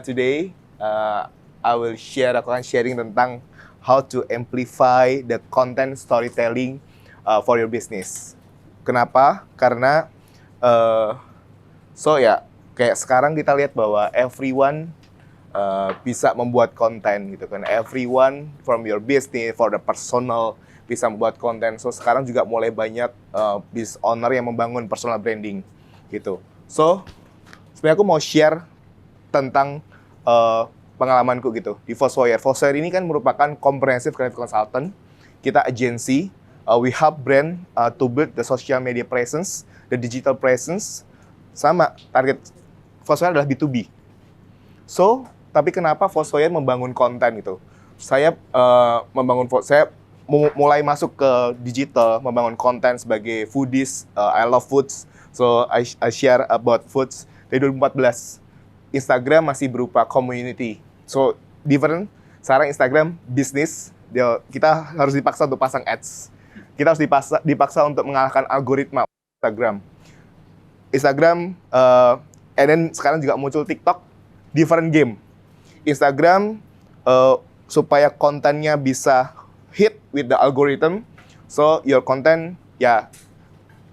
Today aku akan sharing tentang how to amplify the content storytelling for your business. Kenapa? Karena kayak sekarang kita lihat bahwa everyone bisa membuat konten gitu kan. Everyone from your business, for the personal bisa membuat konten. So sekarang juga mulai banyak business owner yang membangun personal branding gitu. So sebenarnya aku mau share tentang pengalamanku gitu di Foursquare. Foursquare ini kan merupakan comprehensive creative consultant. Kita agency, we help brand to build the social media presence, the digital presence. Sama target Foursquare adalah B2B. So, tapi kenapa Foursquare membangun konten gitu? Saya mulai masuk ke digital, membangun konten sebagai foodies. I love foods, so I share about foods dari 2014. Instagram masih berupa community. So, different. Sekarang Instagram bisnis, kita harus dipaksa untuk pasang ads. Kita harus dipaksa untuk mengalahkan algoritma Instagram. And then sekarang juga muncul TikTok, different game. Instagram, supaya kontennya bisa hit with the algorithm, so your content,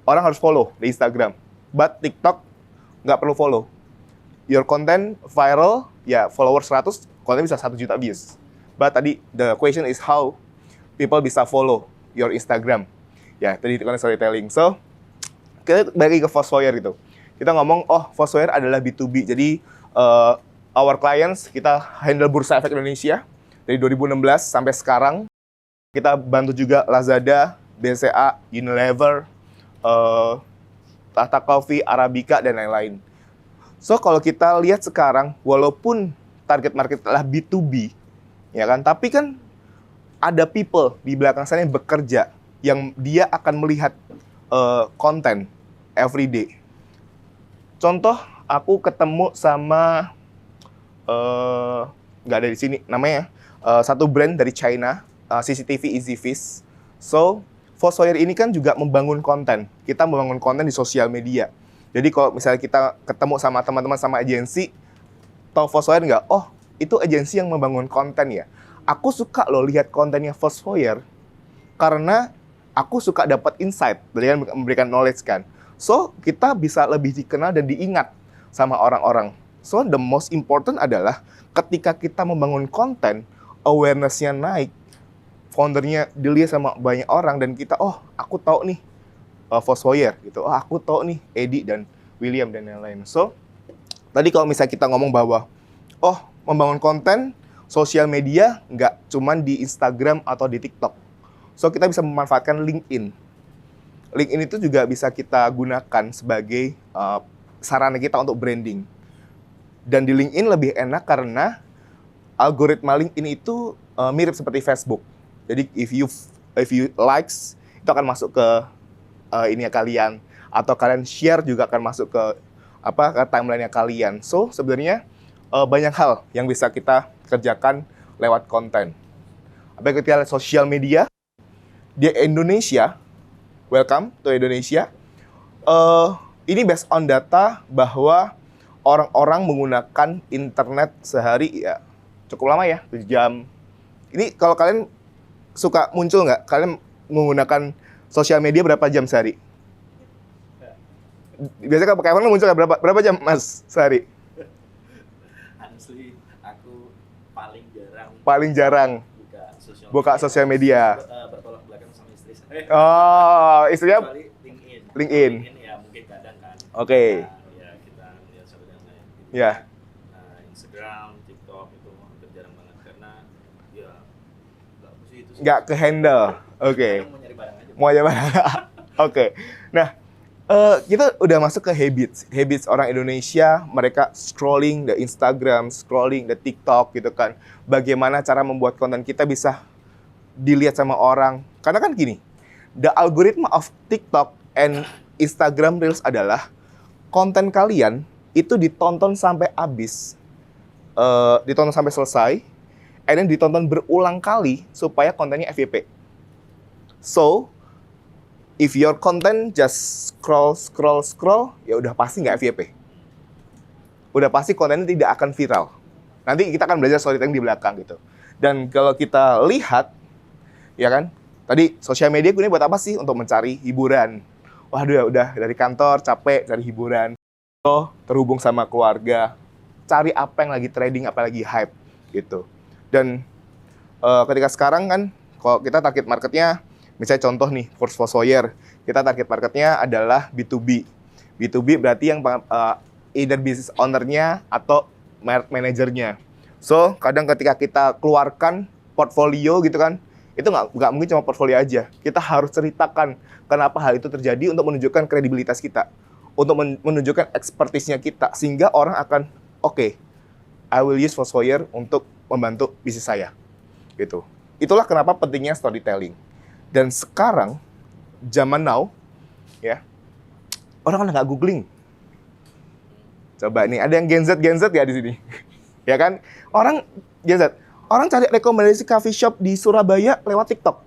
orang harus follow di Instagram. But TikTok, nggak perlu follow. Your content viral, followers 100, konten bisa 1 juta views. But tadi, the question is how people bisa follow your Instagram. Tadi itu content storytelling. So, kita balik ke Foursquare gitu. Kita ngomong, Foursquare adalah B2B. Jadi, our clients, kita handle Bursa Efek Indonesia dari 2016 sampai sekarang. Kita bantu juga Lazada, BCA, Unilever, Tata Coffee, Arabica, dan lain-lain. So, kalau kita lihat sekarang, walaupun target market adalah B2B, tapi kan ada people di belakang sana yang bekerja, yang dia akan melihat konten every day. Contoh, aku ketemu sama, nggak ada di sini, namanya satu brand dari China, CCTV EasyFish. So, Foursquare ini kan juga membangun konten. Kita membangun konten di sosial media. Jadi kalau misalnya kita ketemu sama teman-teman sama agensi, tahu Foursquare nggak? Oh, itu agensi yang membangun konten ya. Aku suka loh lihat kontennya Foursquare karena aku suka dapat insight dari memberikan knowledge kan. So, kita bisa lebih dikenal dan diingat sama orang-orang. So, the most important adalah ketika kita membangun konten, awareness-nya naik, foundernya dilihat sama banyak orang, dan kita, aku tahu nih Foursquare gitu. Aku tahu nih Eddie dan William dan lain-lain. So, tadi kalau misalnya kita ngomong bahwa membangun konten sosial media nggak cuman di Instagram atau di TikTok. So, kita bisa memanfaatkan LinkedIn. LinkedIn itu juga bisa kita gunakan sebagai sarana kita untuk branding. Dan di LinkedIn lebih enak karena algoritma LinkedIn itu mirip seperti Facebook. Jadi if you likes, itu akan masuk ke kalian, atau kalian share juga akan masuk ke timeline-nya kalian. So, sebenarnya banyak hal yang bisa kita kerjakan lewat konten. Apalagi kita lihat sosial media di Indonesia, welcome to Indonesia. Ini based on data bahwa orang-orang menggunakan internet sehari cukup lama 7 jam. Ini kalau kalian suka muncul nggak? Kalian menggunakan sosial media berapa jam sehari? Biasanya kalau kalian muncul berapa jam Mas sehari? Honestly, aku paling jarang buka sosial media. Bertolak belakang sama istri saya. Istrinya LinkedIn. Ya mungkin kadang kan. Oke. Kita lihat satu dan lain. Instagram, TikTok itu hampir jarang banget karena nggak ke handle. Oke. Mau nyari barang aja. Mau nyari barang. Oke. Nah, kita udah masuk ke habits orang Indonesia. Mereka scrolling the Instagram, scrolling the TikTok gitu kan. Bagaimana cara membuat konten kita bisa dilihat sama orang. Karena kan gini, the algorithm of TikTok and Instagram Reels adalah konten kalian itu ditonton sampai habis, ditonton sampai selesai, and then ditonton berulang kali supaya kontennya FYP. So, if your content just scroll, ya udah pasti nggak FYP. udah pasti kontennya tidak akan viral. Nanti kita akan belajar storytelling di belakang gitu. Dan kalau kita lihat, ya kan, tadi sosial media gue ini buat apa sih? Untuk mencari hiburan. Waduh, udah dari kantor capek cari hiburan. So, terhubung sama keluarga, cari apa yang lagi trending, apa yang lagi hype gitu. Dan ketika sekarang kan, kalau kita target marketnya, misalnya contoh nih, Foursquare, kita target marketnya adalah B2B. B2B berarti yang either business owner-nya atau manajernya. So, kadang ketika kita keluarkan portfolio gitu kan, itu nggak mungkin cuma portfolio aja. Kita harus ceritakan kenapa hal itu terjadi untuk menunjukkan kredibilitas kita, untuk menunjukkan expertise-nya kita, sehingga orang akan, oke, I will use Foursquare untuk membantu bisnis saya. Gitu. Itulah kenapa pentingnya storytelling. Dan sekarang, zaman now, ya, orang kan nggak googling. Coba nih, ada yang Gen Z ya di sini? Ya kan? Orang Gen Z, orang cari rekomendasi coffee shop di Surabaya lewat TikTok.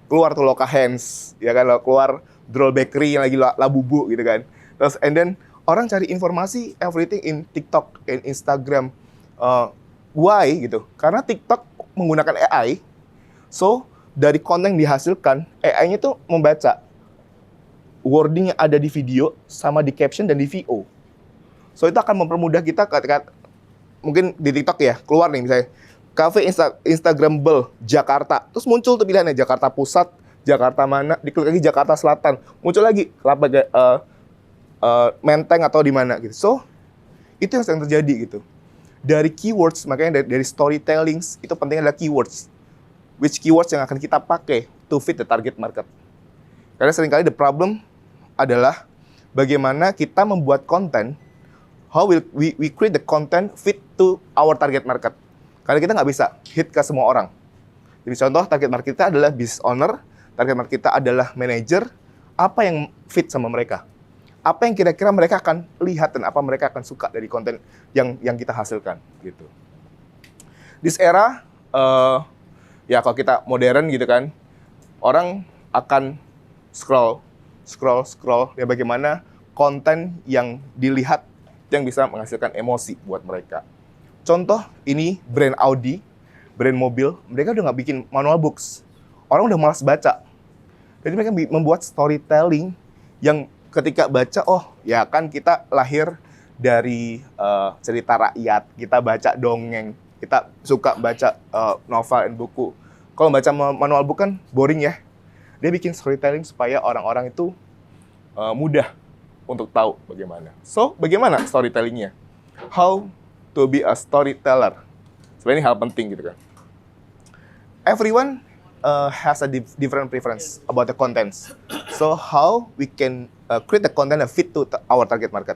Keluar tuh Loka Hands, ya kan? Keluar Droll Bakery yang lagi labubu gitu kan. Terus, and then, orang cari informasi everything in TikTok, in Instagram. Why gitu? Karena TikTok menggunakan AI, so dari konten yang dihasilkan, AI-nya tuh membaca wording yang ada di video sama di caption dan di VO. So itu akan mempermudah kita ketika mungkin di TikTok ya, keluar nih misalnya cafe Instagramable Jakarta, terus muncul tuh pilihannya Jakarta Pusat, Jakarta mana, diklik lagi Jakarta Selatan, muncul lagi Menteng atau di mana gitu. So itu yang sering terjadi gitu. Dari keywords, makanya dari storytelling itu pentingnya adalah keywords. Which keywords yang akan kita pakai to fit the target market. Karena seringkali the problem adalah bagaimana kita membuat konten, how will we create the content fit to our target market. Karena kita nggak bisa hit ke semua orang. Jadi contoh target market kita adalah business owner, target market kita adalah manager, apa yang fit sama mereka. Apa yang kira-kira mereka akan lihat dan apa mereka akan suka dari konten yang kita hasilkan gitu. This era, ya kalau kita modern gitu kan, orang akan scroll, ya bagaimana konten yang dilihat yang bisa menghasilkan emosi buat mereka. Contoh, ini brand Audi, brand mobil, mereka udah nggak bikin manual books. Orang udah malas baca. Jadi mereka membuat storytelling yang ketika baca, oh ya kan kita lahir dari cerita rakyat, kita baca dongeng, kita suka baca novel dan buku. Kalau baca manual book kan boring ya. Dia bikin storytelling supaya orang-orang itu mudah untuk tahu bagaimana. So, bagaimana storytellingnya? How to be a storyteller? Sebenarnya ini hal penting gitu kan. Everyone has a different preference about the contents. So, how we can create the content that fit to our target market.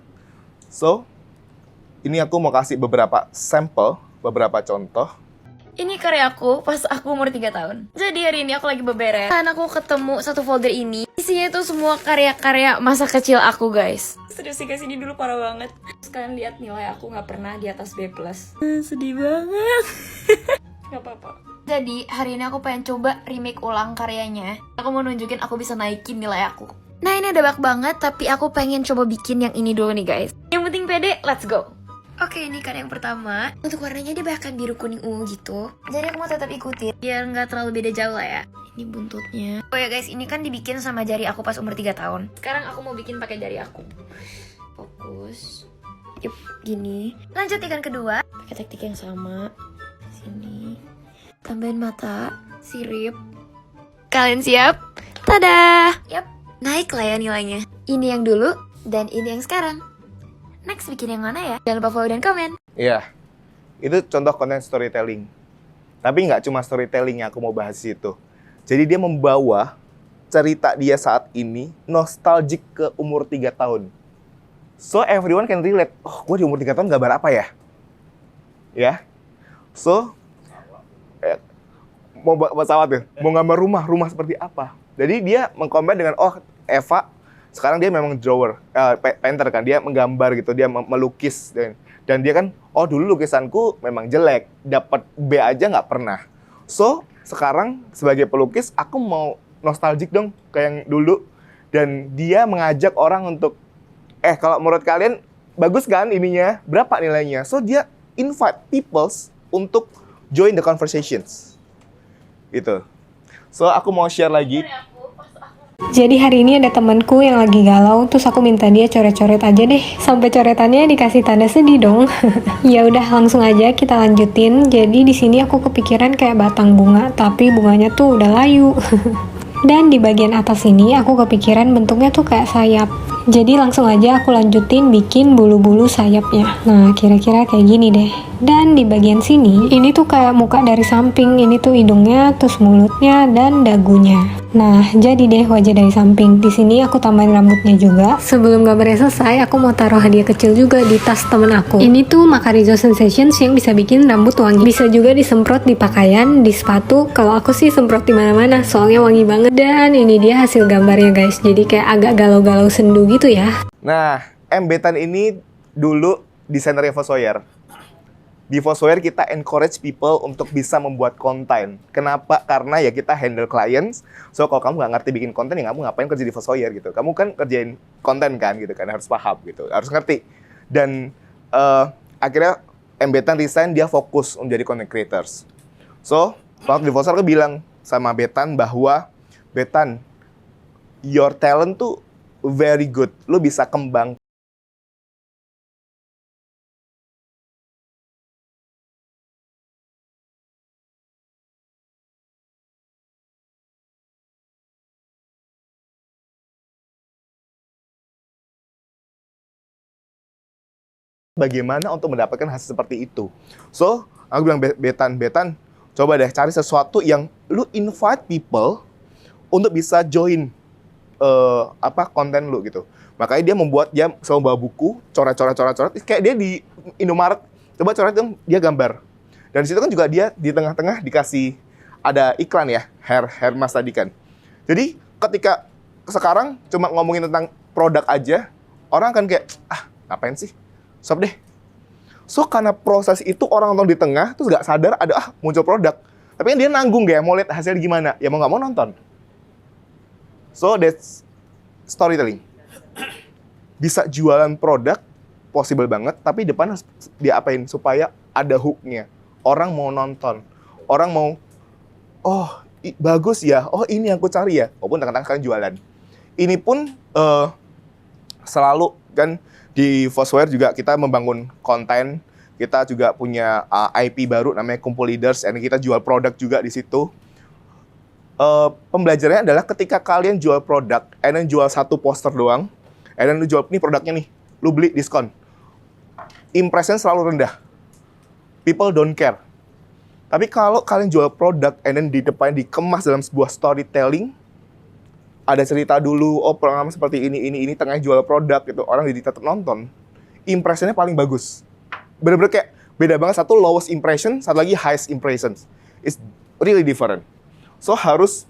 So, ini aku mau kasih beberapa sampel, beberapa contoh. Ini karyaku pas aku umur 3 tahun. Jadi hari ini aku lagi beberes dan aku ketemu satu folder ini. Isinya itu semua karya-karya masa kecil aku, guys. Serius sih guys, ini dulu parah banget. Sekalian lihat nilai aku nggak pernah di atas B+. Sedih banget. Gak apa-apa. Jadi hari ini aku pengen coba remake ulang karyanya. Aku mau nunjukin aku bisa naikin nilai aku. Nah ini udah banyak banget, tapi aku pengen coba bikin yang ini dulu nih guys. Yang penting pede, let's go. Oke, ini karya yang pertama. Untuk warnanya dia bahkan biru kuning ungu gitu. Jadi aku mau tetap ikutin biar nggak terlalu beda jauh lah ya. Ini buntutnya. Oh ya guys, ini kan dibikin sama jari aku pas umur 3 tahun. Sekarang aku mau bikin pakai jari aku. Fokus. Yup, gini. Lanjut ikan kedua. Pakai teknik yang sama. Sini. Tambahin mata, sirip. Kalian siap? Tada! Yap, naik lah ya nilainya. Ini yang dulu dan ini yang sekarang. Next bikin yang mana ya? Jangan lupa follow dan komen. Iya, itu contoh konten storytelling. Tapi nggak cuma storytelling yang aku mau bahas itu. Jadi dia membawa cerita dia saat ini nostalgic ke umur 3 tahun. So everyone can relate. Oh, gue di umur 3 tahun gambar apa ya? Ya. So, mau pesawat ya? Mau gambar rumah seperti apa? Jadi dia mengkombin dengan, oh Eva, sekarang dia memang drawer, painter kan, dia menggambar gitu, dia melukis. Dan dia kan, oh dulu lukisanku memang jelek, dapat B aja nggak pernah. So, sekarang sebagai pelukis, aku mau nostalgic dong, kayak yang dulu. Dan dia mengajak orang untuk, kalau menurut kalian, bagus kan ininya, berapa nilainya. So dia invite peoples untuk join the conversations. Gitu. So aku mau share lagi. Jadi hari ini ada temanku yang lagi galau, terus aku minta dia coret-coret aja deh. Sampai coretannya dikasih tanda sedih dong. Ya udah langsung aja kita lanjutin. Jadi di sini aku kepikiran kayak batang bunga, tapi bunganya tuh udah layu. Dan di bagian atas ini aku kepikiran bentuknya tuh kayak sayap. Jadi langsung aja aku lanjutin bikin bulu-bulu sayapnya. Nah, kira-kira kayak gini deh. Dan di bagian sini, ini tuh kayak muka dari samping. Ini tuh hidungnya, terus mulutnya, dan dagunya. Nah, jadi deh wajah dari samping. Di sini aku tambahin rambutnya juga. Sebelum gambarnya selesai, aku mau taruh hadiah kecil juga di tas temen aku. Ini tuh Macarizo Sensations yang bisa bikin rambut wangi. Bisa juga disemprot di pakaian, di sepatu. Kalau aku sih semprot di mana-mana, soalnya wangi banget. Dan ini dia hasil gambarnya guys. Jadi kayak agak galau-galau sendu gitu ya. Nah, Betan ini dulu desainernya Fossoyer. Di Fossoyer kita encourage people untuk bisa membuat konten. Kenapa? Karena ya kita handle clients. So kalau kamu nggak ngerti bikin konten, ya kamu ngapain kerja di Fossoyer gitu. Kamu kan kerjain konten kan gitu kan, harus paham gitu, harus ngerti. Dan akhirnya Betan resign, dia fokus menjadi content creators. So waktu di Fossoyer aku bilang sama Betan bahwa Betan, your talent tuh very good. Lu bisa kembang. Bagaimana untuk mendapatkan hasil seperti itu. So, aku bilang Betan, coba deh cari sesuatu yang lu invite people untuk bisa join konten lu gitu. Makanya dia selalu bawa buku, coret. Kayak dia di Indomaret, coba coret dong, dia gambar. Dan di situ kan juga dia di tengah-tengah dikasih ada iklan ya, hair mask tadi kan. Jadi ketika sekarang cuma ngomongin tentang produk aja, orang kan kayak, ngapain sih? Stop deh. So karena proses itu orang nonton di tengah, terus nggak sadar ada muncul produk. Tapi kan dia nanggung ya, mau lihat hasilnya gimana. Ya mau nggak mau nonton. So that's storytelling. Bisa jualan produk, possible banget, tapi depan harus diapain supaya ada hook-nya. Orang mau nonton. Orang mau, bagus ya, ini yang aku cari ya. Walaupun kadang-kadang kalian jualan. Ini pun selalu kan di Fossoyer juga kita membangun konten. Kita juga punya IP baru namanya Kumpul Leaders, dan kita jual produk juga di situ. Pembelajarannya adalah ketika kalian jual produk, and then jual satu poster doang, and then lu jual, nih produknya nih, lu beli diskon. Impression selalu rendah. People don't care. Tapi kalau kalian jual produk, and then di depan dikemas dalam sebuah storytelling, ada cerita dulu, pengalaman seperti ini, tengah jual produk gitu, orang jadi tetap nonton, impressionnya paling bagus. Bener-bener kayak beda banget, satu lowest impression, satu lagi highest impression. It's really different. So harus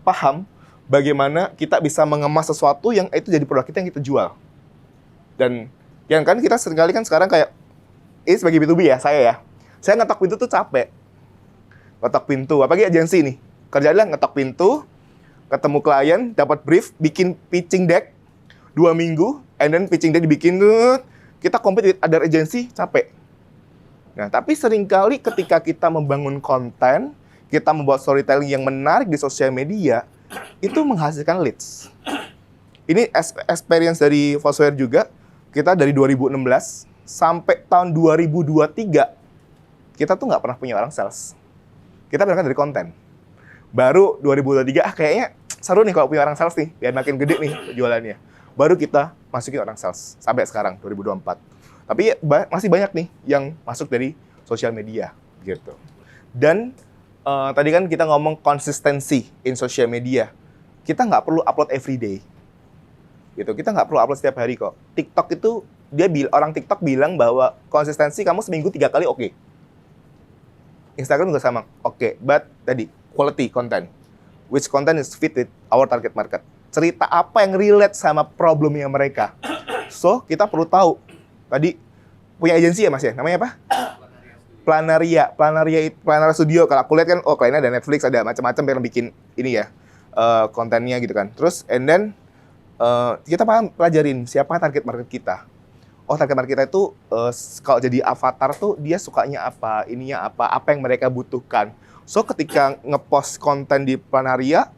paham bagaimana kita bisa mengemas sesuatu yang itu jadi produk kita yang kita jual. Dan yang kan kita seringkali kan sekarang kayak, ini sebagai B2B ya, saya ngetok pintu tuh capek. Ngetok pintu, apalagi agensi nih, kerjaannya ngetok pintu, ketemu klien, dapat brief, bikin pitching deck 2 minggu, and then pitching deck dibikin, kita compete with other agency, capek. Nah, tapi seringkali ketika kita membangun konten, kita membuat storytelling yang menarik di sosial media, itu menghasilkan leads. Ini experience dari Fossoyer juga, kita dari 2016 sampai tahun 2023, kita tuh nggak pernah punya orang sales. Kita berangkat dari konten. Baru 2023, kayaknya seru nih kalau punya orang sales nih, biar makin gede nih jualannya. Baru kita masukin orang sales, sampai sekarang, 2024. Tapi masih banyak nih yang masuk dari sosial media, gitu. Dan tadi kan kita ngomong konsistensi in social media. Kita nggak perlu upload every day. Gitu, kita nggak perlu upload setiap hari kok. TikTok itu, orang TikTok bilang bahwa konsistensi kamu seminggu 3 kali oke. Instagram juga sama, oke. But tadi, quality content. Which content is fit with our target market. Cerita apa yang relate sama problemnya mereka. So, kita perlu tahu. Tadi, punya agensi ya Mas ya? Namanya apa? Planaria Studio. Kalau aku lihat kan, kliennya ada Netflix, ada macam-macam yang bikin ini ya, kontennya gitu kan. Terus, and then, kita pelajarin siapa target market kita. oh target market kita itu kalau jadi avatar tuh dia sukanya apa, ininya apa yang mereka butuhkan. So ketika ngepost konten di Planaria,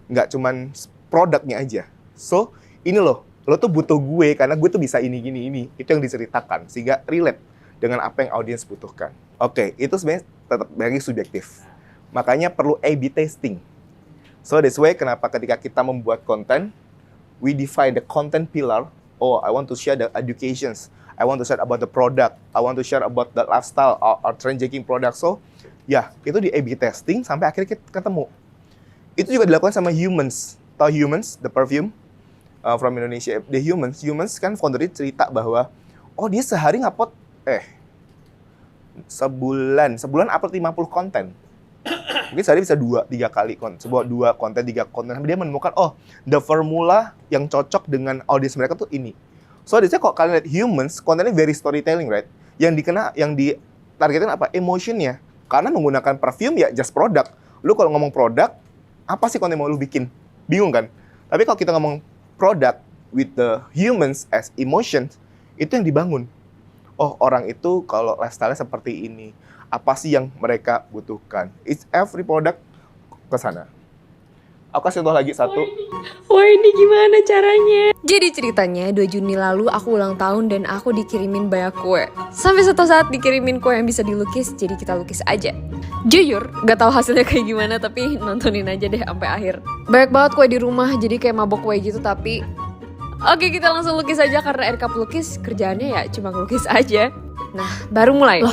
nggak cuman produknya aja. So ini loh, lo tuh butuh gue karena gue tuh bisa ini. Itu yang diceritakan sehingga relate dengan apa yang audiens butuhkan. Oke, itu sebenarnya tetap bagi subjektif. Makanya perlu A/B testing. So that's why kenapa ketika kita membuat konten, we define the content pillar. Oh, I want to share the educations. I want to share about the product. I want to share about the lifestyle or trend-checking product. So, ya, itu di A/B testing sampai akhirnya kita ketemu. Itu juga dilakukan sama Humans. Tahu Humans, the perfume from Indonesia. The Humans kan foundernya cerita bahwa, oh dia sehari ngupload, sebulan upload 50 konten. Mungkin sehari bisa 2-3 kali dua konten, 3 konten. Sampai dia menemukan, oh, the formula yang cocok dengan audiens mereka tuh ini. So, biasanya kalau kalian lihat Humans, kontennya very storytelling, right? Yang ditargetin apa? Emotionnya. Karena menggunakan perfume ya just product. Lu kalau ngomong produk, apa sih konten yang mau lu bikin? Bingung kan? Tapi kalau kita ngomong product with the humans as emotions, itu yang dibangun. Oh, orang itu kalau lifestyle-nya seperti ini. Apa sih yang mereka butuhkan? It's every product ke sana. Aku kasih contoh lagi satu. Wah, ini gimana caranya? Jadi ceritanya 2 Juni lalu aku ulang tahun dan aku dikirimin banyak kue. Sampai suatu saat dikirimin kue yang bisa dilukis, jadi kita lukis aja. Jujur, gak tahu hasilnya kayak gimana, tapi nontonin aja deh sampai akhir. Banyak banget kue di rumah, jadi kayak mabok kue gitu, tapi oke, kita langsung lukis aja karena RK pelukis kerjaannya ya cuma ngelukis aja. Nah, baru mulai.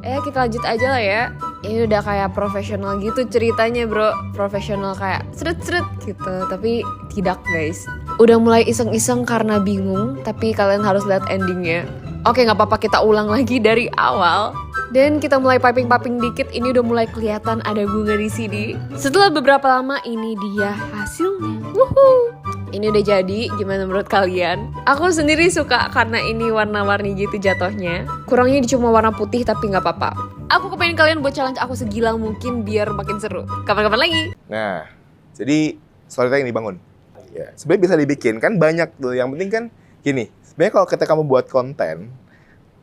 Kita lanjut aja lah ya. Ini udah kayak profesional gitu ceritanya, bro. Profesional kayak seret-seret gitu. Tapi tidak, guys. Udah mulai iseng-iseng karena bingung, tapi kalian harus lihat endingnya. Oke, gak apa-apa, kita ulang lagi dari awal. Dan kita mulai piping-piping dikit, ini udah mulai kelihatan ada bunga di sini. Setelah beberapa lama, ini dia hasilnya. Wuhuu! Ini udah jadi, gimana menurut kalian? Aku sendiri suka karena ini warna-warni gitu jatuhnya. Kurangnya cuma warna putih tapi nggak apa-apa. Aku kepengen kalian buat challenge aku segila mungkin biar makin seru. Kapan-kapan lagi. Nah, jadi storytelling dibangun. Ya, sebenarnya bisa dibikin, kan banyak tuh. Yang penting kan gini, sebenarnya kalau ketika kamu buat konten,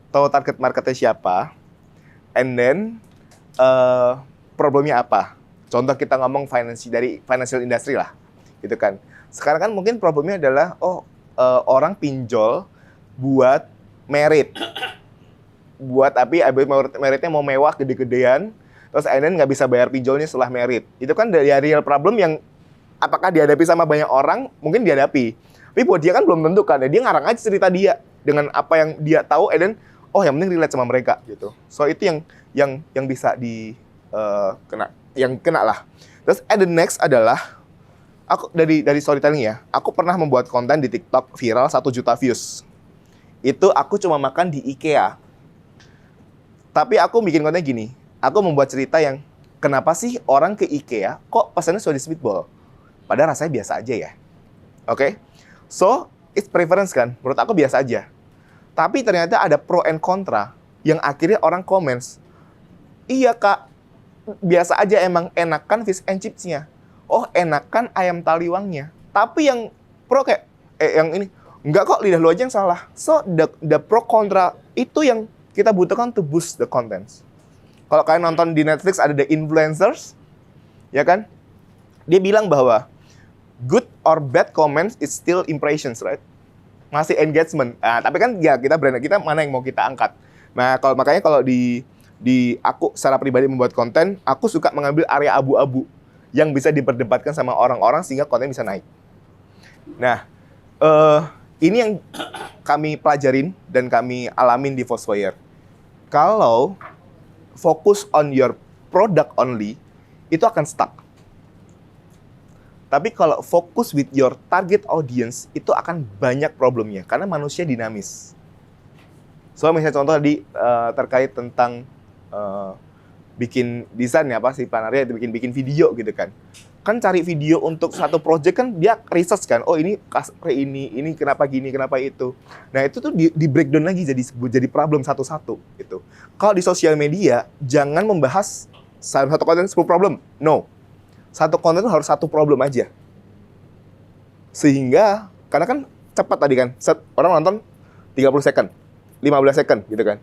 tahu target marketnya siapa, and then problemnya apa. Contoh kita ngomong dari financial industry lah, gitu kan. Sekarang kan mungkin problemnya adalah, orang pinjol buat merit. Tapi meritnya mau mewah, gede-gedean, terus akhirnya nggak bisa bayar pinjolnya setelah merit. Itu kan dari real problem yang apakah dihadapi sama banyak orang, mungkin dihadapi. Tapi buat dia kan belum tentu kan, dia ngarang aja cerita dia dengan apa yang dia tahu, and then, yang penting relate sama mereka gitu. So itu yang bisa kena lah. Terus the next adalah aku dari storytelling ya. Aku pernah membuat konten di TikTok viral 1 juta views. Itu aku cuma makan di IKEA. Tapi aku bikin konten gini. Aku membuat cerita yang kenapa sih orang ke IKEA kok pesannya Swedish meatball? Padahal rasanya biasa aja ya. Oke? So, it's preference kan. Menurut aku biasa aja. Tapi ternyata ada pro and kontra yang akhirnya orang comments. Iya kak, biasa aja emang enakan fish and chipsnya. Oh enakan ayam taliwangnya. Tapi yang pro kayak, yang ini, enggak kok lidah lu aja yang salah. So the pro kontra itu yang kita butuhkan to boost the contents. Kalau kalian nonton di Netflix ada The Influencers, ya kan? Dia bilang bahwa good or bad comments is still impressions, right? Masih engagement. Nah, tapi kan ya kita brand kita mana yang mau kita angkat. Nah, makanya kalau di aku secara pribadi membuat konten, aku suka mengambil area abu-abu yang bisa diperdebatkan sama orang-orang sehingga konten bisa naik. Nah, ini yang kami pelajarin dan kami alamin di Foursquare. Kalau fokus on your product only, itu akan stuck. Tapi kalau fokus with your target audience, itu akan banyak problemnya. Karena manusia dinamis. So, misalnya contoh tadi terkait tentang bikin desain ya, apa sih Planaria itu bikin video gitu kan. Kan cari video untuk satu project kan dia research kan. Oh ini kenapa gini, kenapa itu. Nah itu tuh di breakdown lagi jadi problem satu-satu gitu. Kalau di sosial media jangan membahas satu konten 10 problem. No. Satu konten itu harus satu problem aja. Sehingga karena kan cepat tadi kan. Orang nonton 30 second, 15 second gitu kan.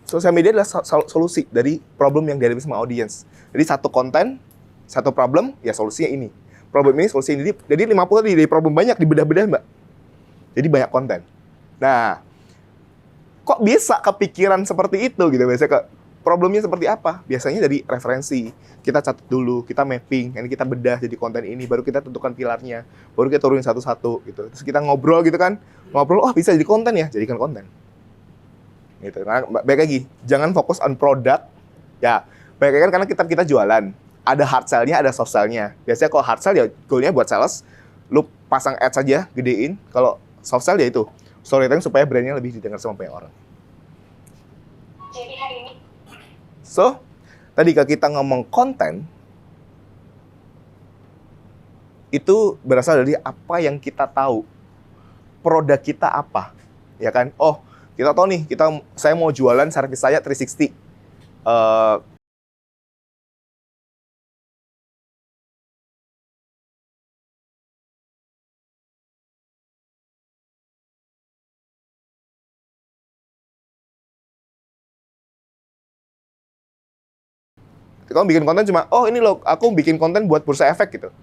Sosial media adalah solusi dari problem yang dihadapi sama audience. Jadi satu konten, satu problem, ya solusinya ini. Problem ini, solusi ini. Jadi 50 tadi dari problem banyak dibedah-bedah, Mbak. Jadi banyak konten. Nah, kok bisa kepikiran seperti itu gitu? Biasanya problemnya seperti apa? Biasanya dari referensi. Kita catat dulu, kita mapping, ini kita bedah jadi konten ini, baru kita tentukan pilarnya, baru kita turunin satu-satu gitu. Terus kita ngobrol gitu kan, ngobrol, oh bisa jadi konten ya, jadikan konten. Gitu. Nah, baik lagi, jangan fokus on product. Ya, baik lagi kan karena kita jualan. Ada hard sell-nya, ada soft sell-nya. Biasanya kalau hard sell ya goal-nya buat sales, lu pasang ads saja, gedein. Kalau soft sell ya itu, storytelling supaya brand-nya lebih didengar sama banyak orang. Jadi hari ini So, tadi kalau kita ngomong konten, itu berasal dari apa yang kita tahu. Produk kita apa, ya kan? Oh, kita tahu nih, saya mau jualan servis saya 360. Kamu bikin konten cuma, oh ini loh, aku bikin konten buat bursa efek gitu.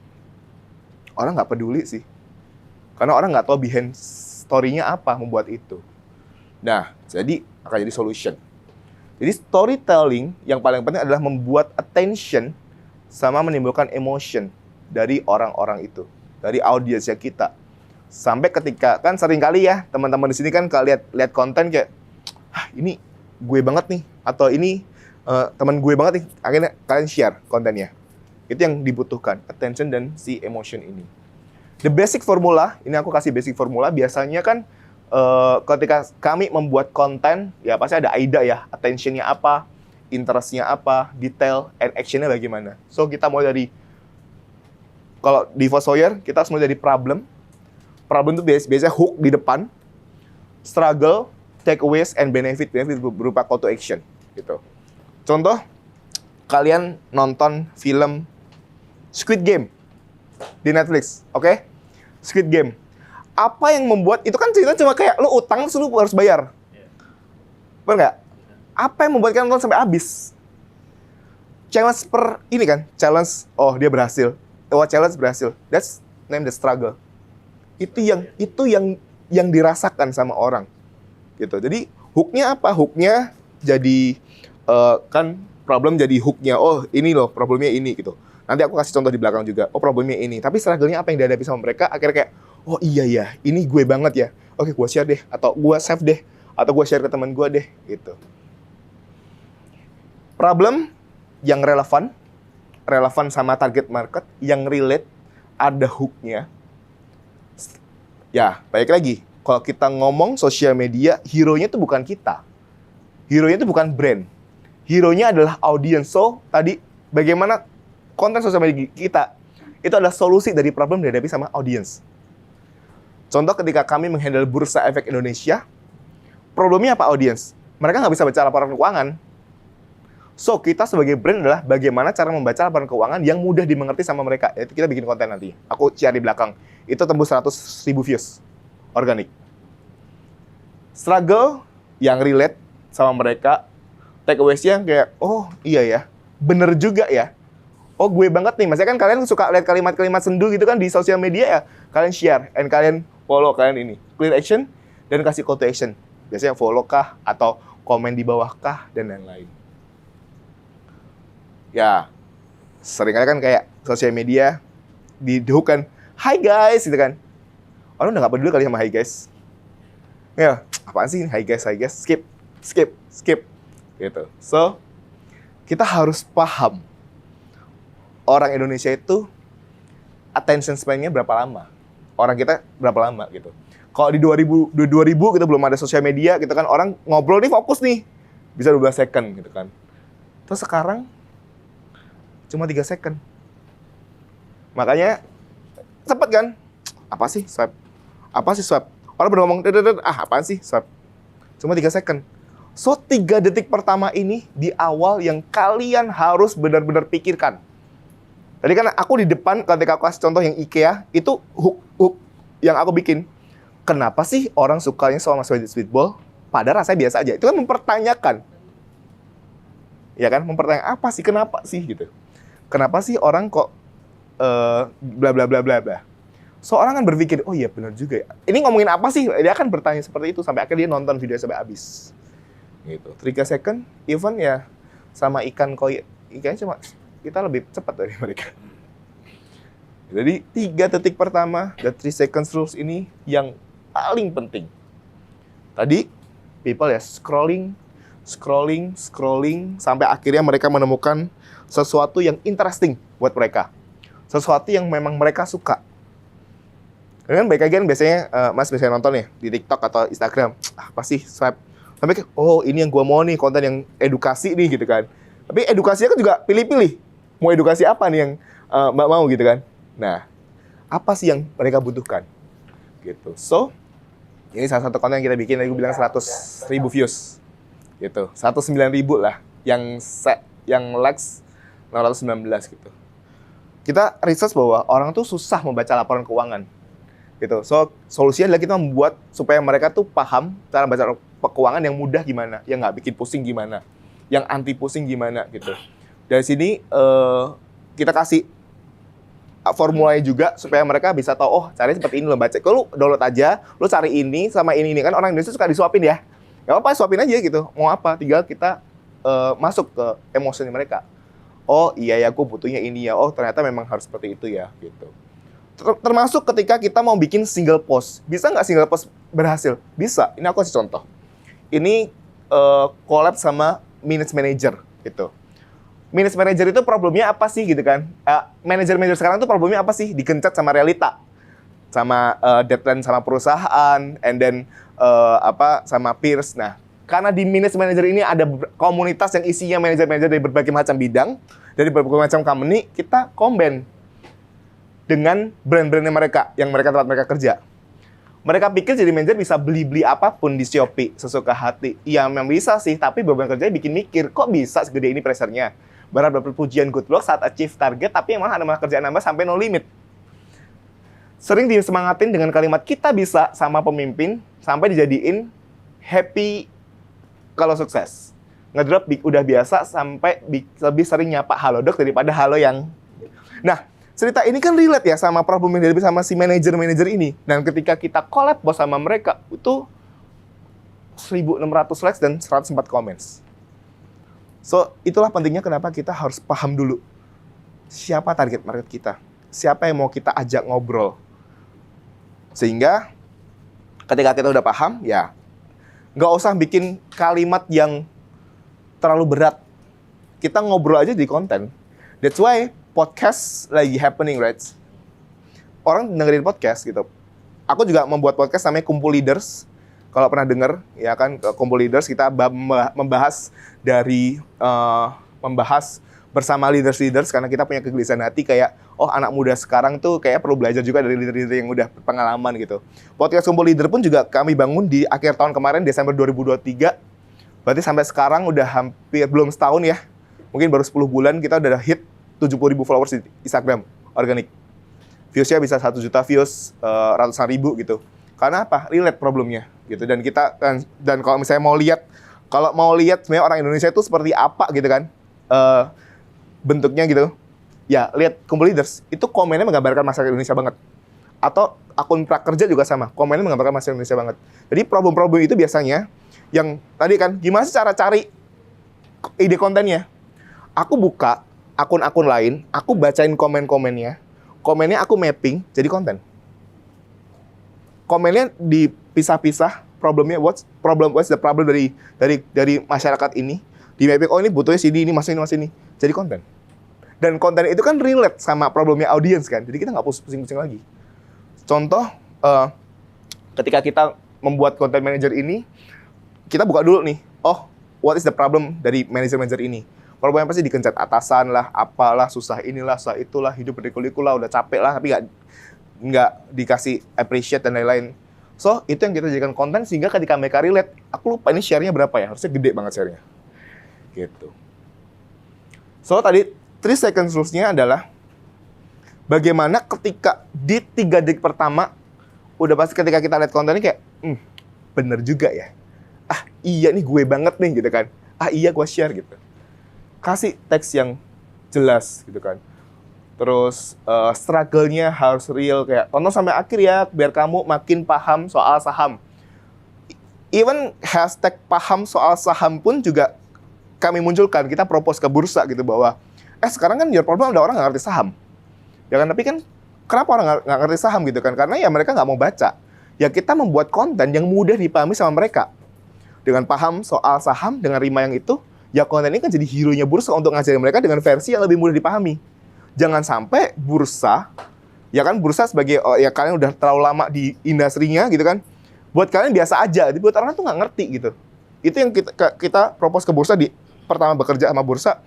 Orang nggak peduli sih. Karena orang nggak tahu behind story-nya apa membuat itu. Nah, jadi akan jadi solution. Jadi storytelling yang paling penting adalah membuat attention sama menimbulkan emotion dari orang-orang itu. Dari audiensnya kita. Sampai ketika, kan sering kali ya, teman-teman di sini kan kalau lihat konten kayak, ini gue banget nih. Atau ini teman gue banget nih, akhirnya kalian share kontennya. Itu yang dibutuhkan, attention dan si emotion ini. The basic formula, ini aku kasih basic formula, biasanya kan ketika kami membuat konten, ya pasti ada AIDA ya, attention-nya apa, interest-nya apa, detail, and action-nya bagaimana. So kita mulai dari, kalau di Fossoyer, kita harus mulai dari problem. Problem itu biasanya hook di depan, struggle, takeaways, and benefit berupa call to action. Gitu. Contoh, kalian nonton film Squid Game di Netflix, oke? Squid Game. Apa yang membuat, itu kan cerita cuma kayak lu utang, terus lu harus bayar. Bener nggak? Apa yang membuat kalian nonton sampai habis? Challenge ini kan, challenge, oh dia berhasil. Oh challenge berhasil. That's name the struggle. Itu yang dirasakan sama orang. Gitu. Jadi hooknya apa? Hooknya jadi kan problem jadi hooknya, oh ini loh problemnya ini gitu. Nanti aku kasih contoh di belakang juga, oh problemnya ini. Tapi struggle-nya apa yang dihadapi sama mereka, akhirnya kayak, oh iya ya, ini gue banget ya. Oke, gue share deh, atau gue save deh, atau gue share ke teman gue deh, gitu. Problem yang relevan sama target market, yang relate, ada hook-nya. Ya, balik lagi, kalau kita ngomong sosial media, hero-nya itu bukan kita. Hero-nya itu bukan brand. Hero-nya adalah audience. So, tadi bagaimana konten sosial media kita itu adalah solusi dari problem yang dihadapi sama audience. Contoh ketika kami menghandle Bursa Efek Indonesia, problemnya apa audience? Mereka nggak bisa baca laporan keuangan. So, kita sebagai brand adalah bagaimana cara membaca laporan keuangan yang mudah dimengerti sama mereka. Itu kita bikin konten nanti. Aku share di belakang. Itu tembus 100.000 views. Organik. Struggle yang relate sama mereka, takeaways-nya kayak, oh iya ya, bener juga ya. Oh gue banget nih, maksudnya kan kalian suka lihat kalimat-kalimat sendu gitu kan di sosial media ya. Kalian share, and kalian follow kalian ini. Clear action, dan kasih call to action. Biasanya follow kah, atau komen di bawah kah, dan lain-lain. Ya, seringkali kan kayak sosial media, dihukan, hi guys, gitu kan. Orang udah gak peduli kali sama hi guys. Ya, apaan sih hi guys, skip. Gitu. So, kita harus paham orang Indonesia itu attention span-nya berapa lama. Orang kita berapa lama gitu. Kalau di 2000 kita belum ada sosial media gitu kan, orang ngobrol nih fokus nih. Bisa 12 second gitu kan. Terus sekarang cuma 3 second. Makanya cepet kan? Apa sih swipe? Orang pada ngomong, apaan sih swipe? Cuma 3 second. So, 3 detik pertama ini di awal yang kalian harus benar-benar pikirkan. Tadi kan aku di depan, ketika aku kasih contoh yang IKEA, itu hook yang aku bikin. kenapa sih orang sukanya sama Sweetball, padahal rasanya biasa aja. Itu kan mempertanyakan. Ya kan, mempertanyakan apa sih, kenapa sih gitu. Kenapa sih orang kok bla bla bla bla bla. So orang kan berpikir, oh iya benar juga ya. Ini ngomongin apa sih? Dia akan bertanya seperti itu sampai akhirnya dia nonton video sampai habis. Gitu. 3 second, even ya sama ikan koi. Ikannya cuma kita lebih cepat dari mereka. Jadi 3 detik pertama, the 3 seconds rules ini yang paling penting. Tadi people ya scrolling sampai akhirnya mereka menemukan sesuatu yang interesting buat mereka. Sesuatu yang memang mereka suka. Kan baik lagi kan biasanya Mas biasanya nonton ya di TikTok atau Instagram, pasti swipe sampai oh ini yang gua mau nih, konten yang edukasi nih gitu kan. Tapi edukasinya kan juga pilih-pilih. Mau edukasi apa nih yang Mbak mau gitu kan. Nah, apa sih yang mereka butuhkan? Gitu. So, ini salah satu konten yang kita bikin, tadi gue bilang 100.000 views. Gitu. 109.000 lah yang likes 619 gitu. Kita research bahwa orang tuh susah membaca laporan keuangan. Gitu. So, solusinya adalah kita membuat supaya mereka tuh paham cara baca keuangan yang mudah gimana, yang nggak bikin pusing gimana, yang anti pusing gimana gitu. Dari sini kita kasih formulanya juga supaya mereka bisa tahu, oh caranya seperti ini lo baca. Kalau lu download aja, lu cari ini sama ini kan orang Indonesia suka disuapin ya. Gak apa-apa, suapin aja gitu. Mau apa, tinggal kita masuk ke emosinya mereka. Oh iya ya, aku butuhnya ini ya. Oh ternyata memang harus seperti itu ya gitu. Termasuk ketika kita mau bikin single post. Bisa nggak single post berhasil? Bisa. Ini aku kasih contoh. Ini collab sama Minutes Manager gitu. Minutes Manager itu problemnya apa sih gitu kan? Manager-manager sekarang tuh problemnya apa sih? Digencat sama realita. Sama deadline sama perusahaan, and then sama peers. Nah, karena di Minutes Manager ini ada komunitas yang isinya manajer-manajer dari berbagai macam bidang, dari berbagai macam company, kita combine dengan brand-brandnya mereka, yang tempat mereka kerja. Mereka pikir jadi manajer bisa beli-beli apapun di Shopee, sesuka hati. Ya memang bisa sih, tapi beban kerjanya bikin mikir, kok bisa segede ini pressure-nya? Berharap dapat pujian good luck saat achieve target, tapi yang malah ada malah kerjaan nambah sampai no limit. Sering disemangatin dengan kalimat kita bisa sama pemimpin, sampai dijadiin happy kalau sukses. Ngedrop udah biasa sampai lebih sering nyapa halodoc daripada halo yang... Nah, cerita ini kan relate ya sama problem yang dihadapi sama si manajer-manajer ini. Dan ketika kita collab bos sama mereka, itu 1.600 likes dan 104 comments. So, itulah pentingnya kenapa kita harus paham dulu siapa target market kita. Siapa yang mau kita ajak ngobrol. Sehingga ketika kita udah paham, ya nggak usah bikin kalimat yang terlalu berat. Kita ngobrol aja di konten. That's why podcast lagi happening, right? Orang dengerin podcast gitu. Aku juga membuat podcast namanya Kumpul Leaders. Kalau pernah denger, ya kan, Kumpul Leaders kita membahas bersama leaders karena kita punya kegelisahan hati kayak, oh anak muda sekarang tuh kayak perlu belajar juga dari leader-leader yang udah berpengalaman gitu. Podcast Kumpul Leader pun juga kami bangun di akhir tahun kemarin, Desember 2023. Berarti sampai sekarang udah hampir belum setahun ya. Mungkin baru 10 bulan kita udah hit 70.000 followers di Instagram organik. Viewsnya bisa 1 juta views, ratusan ribu gitu. Karena apa? Relate problemnya gitu. Dan kalau misalnya mau lihat sebenarnya orang Indonesia itu seperti apa gitu kan, bentuknya gitu. Ya lihat Kumpul Leaders itu komennya menggambarkan masyarakat Indonesia banget. Atau akun prakerja juga sama, komennya menggambarkan masyarakat Indonesia banget. Jadi problem-problem itu biasanya yang tadi kan, gimana sih cara cari ide kontennya? Aku buka akun-akun lain, aku bacain komen-komennya aku mapping jadi konten. Komennya dipisah-pisah, problemnya what's the problem dari masyarakat ini, di mapping, oh ini butuhnya sini, ini masuk ini, jadi konten. Dan konten itu kan relate sama problemnya audience kan, jadi kita nggak pusing-pusing lagi. Contoh, ketika kita membuat konten manager ini, kita buka dulu nih, oh what is the problem dari manager ini. Problemnya pasti dikencat atasan lah, apalah, susah inilah, susah itulah, hidup berliku-liku lah, udah capek lah, tapi nggak dikasih appreciate dan lain-lain. So, itu yang kita jadikan konten sehingga ketika mereka relate, aku lupa ini share-nya berapa ya, harusnya gede banget share-nya. Gitu. So, tadi 3 seconds rules-nya adalah bagaimana ketika di 3 detik pertama udah pasti ketika kita lihat kontennya kayak, bener juga ya. Ah iya nih gue banget nih gitu kan. Ah iya gue share gitu. Kasih teks yang jelas gitu kan. Terus struggle-nya harus real, kayak tonton sampai akhir ya biar kamu makin paham soal saham. Even hashtag paham soal saham pun juga kami munculkan, kita propose ke bursa gitu bahwa sekarang kan your problem ada orang nggak ngerti saham. Ya kan, tapi kan kenapa orang nggak ngerti saham gitu kan? Karena ya mereka nggak mau baca. Ya kita membuat konten yang mudah dipahami sama mereka. Dengan paham soal saham, dengan rima yang itu, ya konten ini kan jadi hero-nya bursa untuk ngajarin mereka dengan versi yang lebih mudah dipahami. Jangan sampai bursa, ya kan bursa sebagai, ya kalian udah terlalu lama di industrinya gitu kan, buat kalian biasa aja, buat orang tuh nggak ngerti gitu. Itu yang kita propose ke bursa di pertama bekerja sama bursa,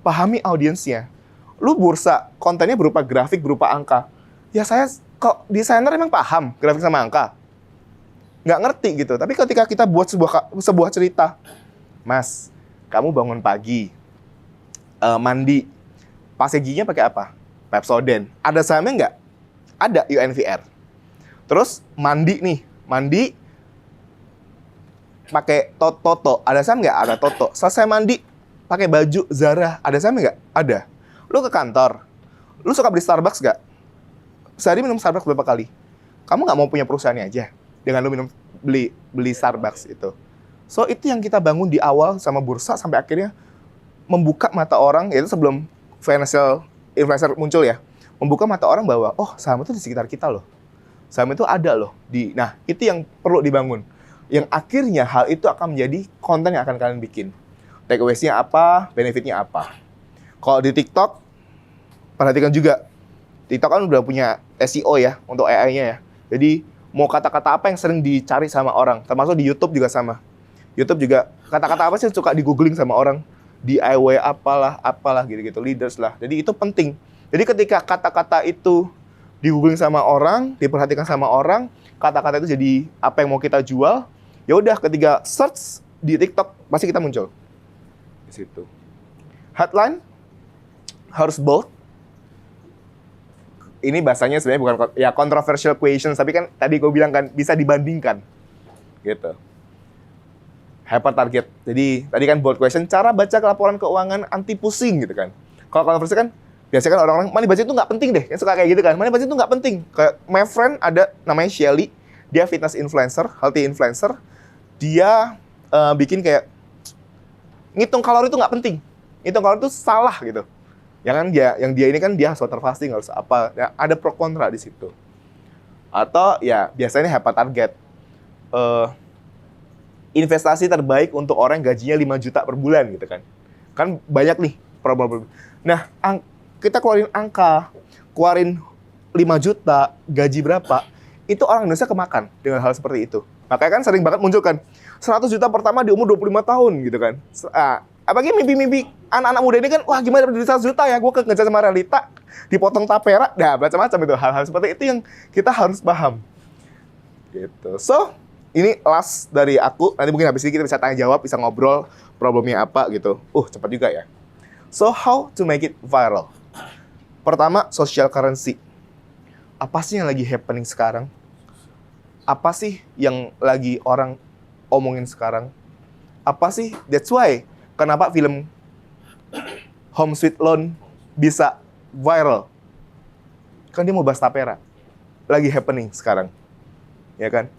pahami audiensnya. Lu bursa, kontennya berupa grafik, berupa angka. Ya saya kok desainer emang paham grafik sama angka? Nggak ngerti gitu. Tapi ketika kita buat sebuah cerita, Mas, kamu bangun pagi, mandi, pakai giginya pakai apa? Pepsodent. Ada sahamnya nggak? Ada, UNVR. Terus mandi pakai Toto. Ada saham nggak? Ada Toto. Selesai mandi, pakai baju Zara. Ada sahamnya nggak? Ada. Lu ke kantor, lu suka beli Starbucks nggak? Sehari minum Starbucks berapa kali? Kamu nggak mau punya perusahaannya aja dengan lu beli Starbucks itu. So itu yang kita bangun di awal sama bursa sampai akhirnya membuka mata orang, yaitu sebelum financial influencer muncul ya, membuka mata orang bahwa saham itu di sekitar kita loh, saham itu ada loh nah itu yang perlu dibangun, yang akhirnya hal itu akan menjadi konten yang akan kalian bikin. Takeaways-nya apa, benefit-nya apa. Kalau di TikTok, perhatikan juga, TikTok kan udah punya SEO ya untuk AI-nya ya. Jadi mau kata-kata apa yang sering dicari sama orang, termasuk di YouTube juga sama. YouTube juga kata-kata apa sih yang suka di-googling sama orang, DIY apalah gitu-gitu, leaders lah. Jadi itu penting. Jadi ketika kata-kata itu di-googling sama orang, diperhatikan sama orang, kata-kata itu jadi apa yang mau kita jual, ya udah ketika search di TikTok pasti kita muncul. Di situ. Headline harus bold. Ini bahasanya sebenarnya bukan ya controversial questions, tapi kan tadi gue bilang kan bisa dibandingkan. Gitu. Hyper target. Jadi tadi kan bold question, cara baca laporan keuangan anti pusing gitu kan. Kalau kontroversi kan biasanya kan orang-orang money budget itu nggak penting deh, yang suka kayak gitu kan. Money budget itu nggak penting. Kayak my friend ada namanya Shelly, dia fitness influencer, healthy influencer. Dia bikin kayak ngitung kalori itu nggak penting. Ngitung kalori itu salah gitu. Yang dia ini kan dia harus water fasting, harus apa. Ya, ada pro kontra di situ. Atau ya biasanya hyper target. Investasi terbaik untuk orang yang gajinya 5 juta per bulan gitu kan. Kan banyak nih problem. Nah, kita keluarin angka, keluarin 5 juta, gaji berapa, itu orang Indonesia kemakan dengan hal seperti itu. Makanya kan sering banget muncul kan, 100 juta pertama di umur 25 tahun gitu kan. Apalagi mimpi-mimpi anak-anak muda ini kan, wah gimana dapat duit 100 juta ya, gue ngejar sama realita, dipotong tapera, macam-macam itu. Hal-hal seperti itu yang kita harus paham. Gitu. So, ini last dari aku, nanti mungkin habis ini kita bisa tanya jawab, bisa ngobrol, problemnya apa gitu. Cepat juga ya. So, how to make it viral? Pertama, social currency. Apa sih yang lagi happening sekarang? Apa sih yang lagi orang omongin sekarang? Apa sih? That's why, kenapa film Home Sweet Loan bisa viral? Kan dia mau bahas tapera. Lagi happening sekarang. Ya kan?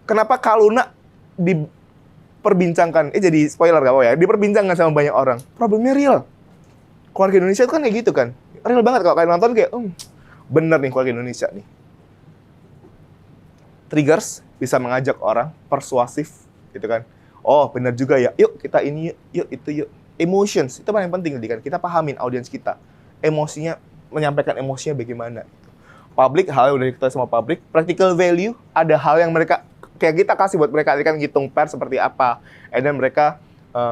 Kenapa Kaluna diperbincangkan? Jadi spoiler gak apa ya? Diperbincangkan sama banyak orang. Problemnya real. Keluarga Indonesia itu kan kayak gitu kan. Real banget kalau kalian nonton kayak, bener nih keluarga Indonesia nih. Triggers bisa mengajak orang, persuasif gitu kan. Bener juga ya. Yuk kita ini yuk itu yuk. Emotions itu paling penting kan. Kita pahamin audiens kita. Emosinya, menyampaikan emosinya bagaimana. Public, hal yang udah diketahui sama public. Practical value, ada hal yang mereka kayak kita kasih buat mereka, kan ngitung per seperti apa, dan mereka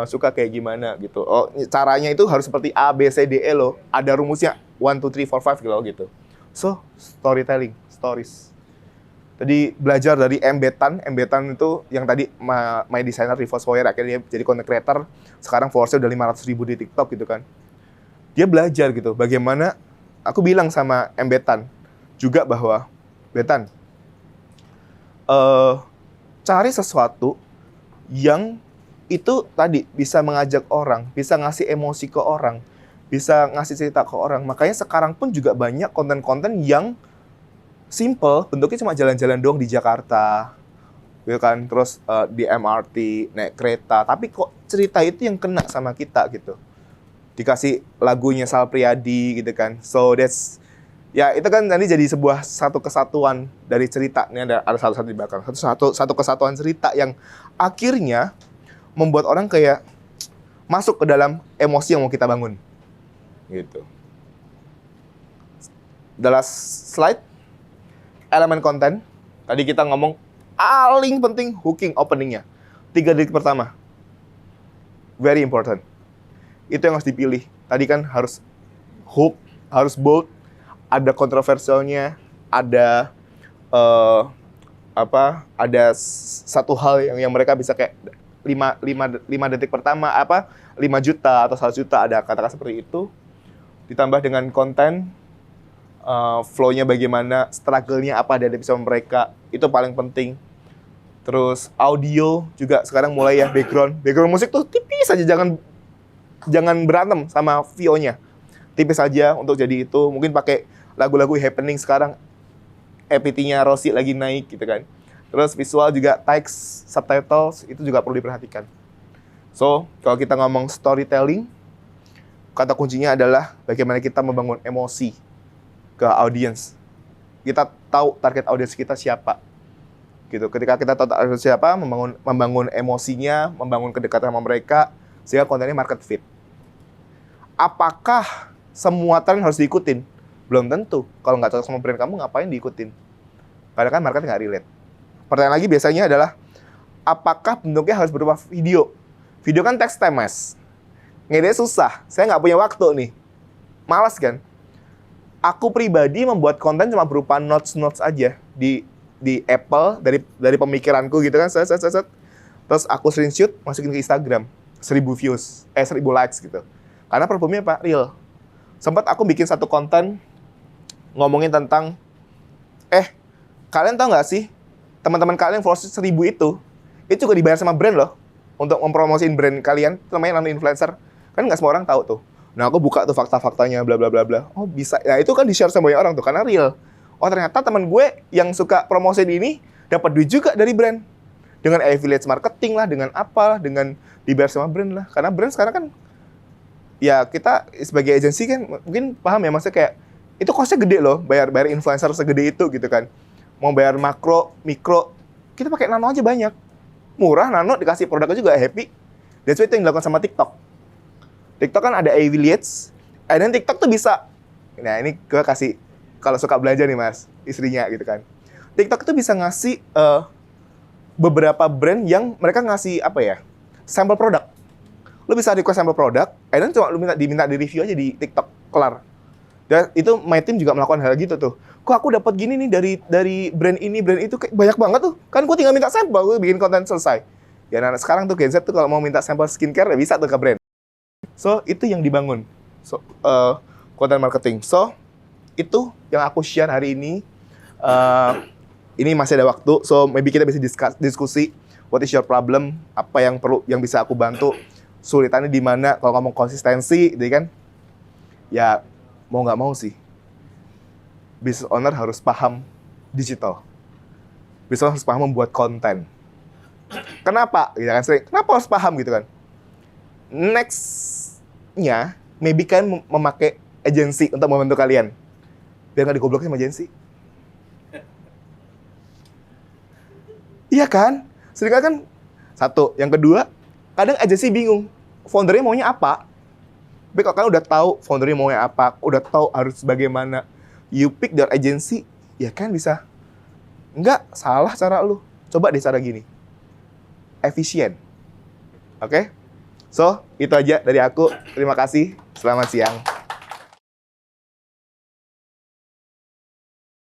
suka kayak gimana gitu. Caranya itu harus seperti A, B, C, D, E loh. Ada rumusnya 1, 2, 3, 4, 5 gitu. So, storytelling, stories. Tadi belajar dari Embetan itu yang tadi my designer Rivos Foyer akhirnya jadi content creator. Sekarang followersnya udah 500.000 di TikTok gitu kan. Dia belajar gitu, bagaimana aku bilang sama Embetan juga bahwa, Betan, cari sesuatu yang itu tadi bisa mengajak orang, bisa ngasih emosi ke orang, bisa ngasih cerita ke orang. Makanya sekarang pun juga banyak konten-konten yang simple, bentuknya cuma jalan-jalan doang di Jakarta, gitu kan. Terus di MRT, naik kereta, tapi kok cerita itu yang kena sama kita gitu. Dikasih lagunya Sal Priadi gitu kan. So that's ya itu kan nanti jadi sebuah satu kesatuan dari cerita. Ini ada satu-satu di belakang. Satu kesatuan cerita yang akhirnya membuat orang kayak masuk ke dalam emosi yang mau kita bangun. Gitu. The last slide. Elemen konten. Tadi kita ngomong paling penting hooking openingnya. 3 detik pertama. Very important. Itu yang harus dipilih. Tadi kan harus hook, harus bold, ada kontroversialnya, ada ada satu hal yang mereka bisa kayak 5 detik pertama 5 juta atau 1 juta, ada kata-kata seperti itu. Ditambah dengan konten, flow-nya bagaimana, struggle-nya apa dari episode mereka, itu paling penting. Terus audio juga sekarang mulai ya, background musik tuh tipis aja, jangan berantem sama VO-nya. Tipis aja untuk jadi itu. Mungkin pakai lagu-lagu happening sekarang, EPT-nya Rossi lagi naik gitu kan. Terus visual juga, text, subtitles, itu juga perlu diperhatikan. So, kalau kita ngomong storytelling, kata kuncinya adalah bagaimana kita membangun emosi ke audience. Kita tahu target audience kita siapa. Gitu. Ketika kita tahu target siapa, membangun emosinya, membangun kedekatan sama mereka, sehingga kontennya market fit. Apakah semua tren harus diikutin? Belum tentu. Kalau nggak cocok sama brand kamu, ngapain diikutin? Karena kan market nggak relate. Pertanyaan lagi biasanya adalah, apakah bentuknya harus berupa video? Video kan text time, Mas. Ngeditnya susah. Saya nggak punya waktu nih. Malas kan? Aku pribadi membuat konten cuma berupa notes-notes aja di Apple, dari pemikiranku gitu kan. Terus aku screenshot, masukin ke Instagram. 1000 views, 1000 likes gitu. Karena problemnya apa? Real. Sempat aku bikin satu konten ngomongin tentang, kalian tahu nggak sih, teman-teman kalian followers 1000 itu juga dibayar sama brand loh, untuk mempromosiin brand kalian, itu namanya nano influencer. Kan nggak semua orang tahu tuh. Nah, aku buka tuh fakta-faktanya, bla bla bla bla. Oh, bisa. Ya, itu kan di-share sama banyak orang tuh, karena real. Oh, ternyata teman gue yang suka promosiin ini dapat duit juga dari brand. Dengan affiliate marketing lah, dengan apa, dengan dibayar sama brand lah. Karena brand sekarang kan, ya kita sebagai agensi kan mungkin paham ya, maksudnya kayak itu cost-nya gede loh, bayar influencer segede itu gitu kan. Mau bayar makro, mikro, kita pakai nano aja banyak. Murah, nano, dikasih produknya juga happy. That's why itu yang dilakukan sama TikTok. TikTok kan ada affiliates, dan TikTok tuh bisa, nah ini gue kasih, kalau suka belanja nih Mas, istrinya gitu kan. TikTok tuh bisa ngasih beberapa brand yang mereka ngasih sampel produk. Lu bisa request sampel produk, dan cuma lu diminta di review aja di TikTok, kelar. Dan itu my team juga melakukan hal gitu tuh. Kok aku dapat gini nih dari brand ini, brand itu, kayak banyak banget tuh. Kan gue tinggal minta sampel, gue bikin konten selesai. Ya nah, sekarang tuh Gen Z tuh kalau mau minta sampel skincare ya bisa tuh ke brand. So, itu yang dibangun. So, content marketing. So, itu yang aku share hari ini. Ini masih ada waktu, so maybe kita bisa diskusi what is your problem, apa yang bisa aku bantu, sulitannya di mana. Kalau ngomong konsistensi, gitu kan? Ya, mau nggak mau sih, business owner harus paham digital. Business owner harus paham membuat konten. Kenapa? Gitu kan? Kenapa harus paham gitu kan? Next-nya, maybe kalian memakai agensi untuk membantu kalian. Biar nggak digoblokin sama agensi. Iya kan? Sedangkan kan, satu. Yang kedua, kadang agensi bingung. Foundernya maunya apa? Tapi kalau kalian udah tahu foundernya maunya apa, udah tahu harus bagaimana, you pick their agency, ya kan bisa. Enggak, salah cara lu. Coba deh cara gini. Efisien. Oke? So, itu aja dari aku. Terima kasih. Selamat siang.